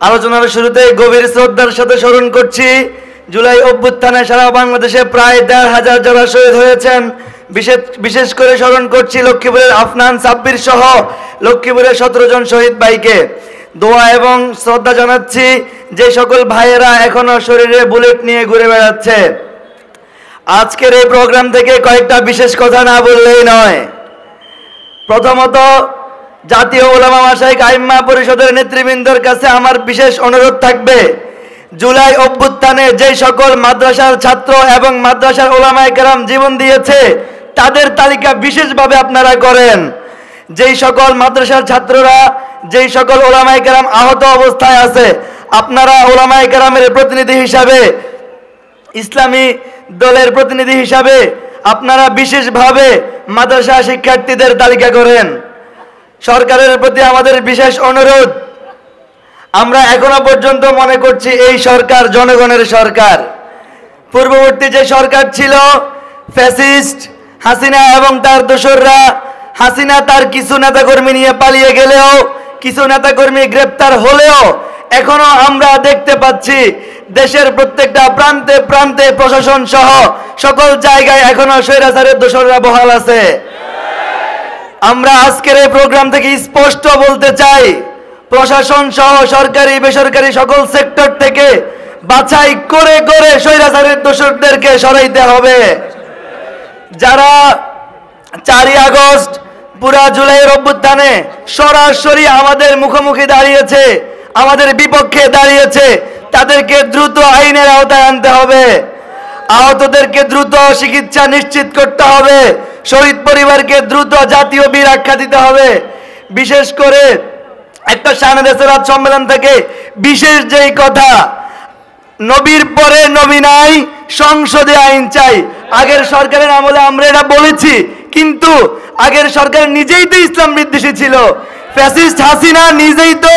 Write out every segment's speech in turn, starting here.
আলোচনার শুরুতে গভীর শ্রদ্ধার সাথে স্মরণ করছি জুলাই অভ্যুত্থানে সারা বাংলাদেশে প্রায় ১৫০০ যারা শহীদ হয়েছেন। বিশেষ করে স্মরণ করছি লক্ষ্মীপুরের আফনান সাব্বির সহ লক্ষ্মীপুরের ১৭ জন শহীদ ভাইকে। দোয়া এবং শ্রদ্ধা জানাচ্ছি যে সকল ভাইয়েরা এখনো শরীরে বুলেট নিয়ে ঘুরে বেড়াচ্ছে। আজকের এই প্রোগ্রাম থেকে কয়েকটা বিশেষ কথা না বললেই নয়। প্রথমত, জাতীয় উলামা মাশায়েখ আইম্মা পরিষদের নেতৃবৃন্দের কাছে আমার বিশেষ অনুরোধ থাকবে, জুলাই অভ্যুত্থানে যে সকল মাদ্রাসার ছাত্র এবং মাদ্রাসার উলামায়ে কেরাম জীবন দিয়েছে তাদের তালিকা বিশেষভাবে আপনারা করেন। যেই সকল মাদ্রাসার ছাত্ররা, যেই সকল উলামায়ে কেরাম আহত অবস্থায় আছে, আপনারা উলামায়ে কেরামের প্রতিনিধি হিসাবে, ইসলামী দলের প্রতিনিধি হিসাবে আপনারা বিশেষভাবে মাদ্রাসা শিক্ষার্থীদের তালিকা করেন। সরকারের প্রতি আমাদের বিশেষ অনুরোধ, আমরা এখনো পর্যন্ত মনে করছি এই সরকার জনগণের সরকার। পূর্ববর্তী যে সরকার ছিল ফ্যাসিস্ট হাসিনা এবং তার দোসররা, হাসিনা তার কিছু নেতাকর্মী নিয়ে পালিয়ে গেলেও, কিছু নেতাকর্মী গ্রেপ্তার হলেও এখনো আমরা দেখতে পাচ্ছি দেশের প্রত্যেকটা প্রান্তে প্রান্তে প্রশাসন সহ সকল জায়গায় এখনো স্বৈরাচারের দোসররা বহাল আছে। আমরা আজকের এই প্রোগ্রাম থেকে স্পষ্ট বলতে চাই, প্রশাসন সহ সরকারি বেসরকারি সকল সেক্টর থেকে বাছাই করে করে স্বৈরাচারের দোসরদেরকে সরাইতে হবে। যারা ৪ই আগস্ট পুরা জুলাইয়ের অভ্যুত্থানে সরাসরি আমাদের মুখোমুখি দাঁড়িয়েছে, আমাদের বিপক্ষে দাঁড়িয়েছে, তাদেরকে দ্রুত আইনের আওতায় আনতে হবে। আহতদেরকে দ্রুত চিকিৎসা নিশ্চিত করতে হবে। শহীদ পরিবারকে দ্রুত জাতীয় বীর আখ্যা দিতে হবে। বিশেষ করে একটা শানে দেশেরাত সম্মেলন থেকে বিশেষ যেই কথা, নবীর পরে নবী নাই, সংসদে আইন চাই। আগের সরকারের আমলে আমরা এটা বলেছি, কিন্তু আগের সরকার নিজেই তো ইসলাম বিদ্বেষী ছিল। ফ্যাসিস্ট হাসিনা নিজেই তো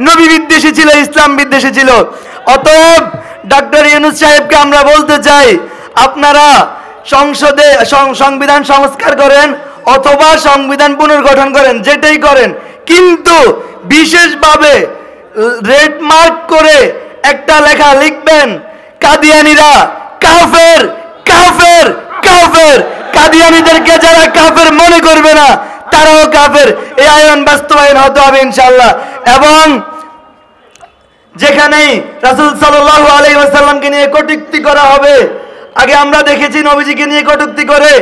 নবী বিদ্বেষী ছিল, ইসলাম বিদ্বেষী ছিল। অতএব ডক্টর ইউনূস সাহেবকে আমরা বলতে চাই, আপনারা সংসদে সংবিধান সংস্কার করেন অথবা সংবিধান পুনর্গঠন করেন, যেটাই করেন, কিন্তু বিশেষভাবে রেড মার্ক করে একটা লেখা লিখবেন, কাদিয়ানীরা কাফের কাফের কাফের। কাদিয়ানীদেরকে যারা কাফের মনে করবে না তারাও কাফের। এই আইন বাস্তবায়ন হতে হবে ইনশাআল্লাহ। এবং যেখানেই রাসূল সাল্লাল্লাহু আলাইহি ওয়াসাল্লামকে নিয়ে কটূক্তি করা হবে, আগে আমরা দেখেছি নবীজিকে নিয়ে কটূক্তি করে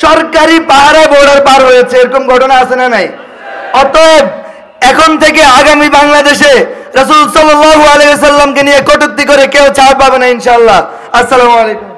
সরকারি পাহাড়ে বর্ডার পার হয়েছে, এরকম ঘটনা আছে না নাই? অতএব এখন থেকে আগামী বাংলাদেশে রাসূল সাল্লাল্লাহু আলাইহি ওয়াসাল্লামকে নিয়ে কটূক্তি করে কেউ ছাড় পাবে না ইনশাআল্লাহ। আসসালামু আলাইকুম।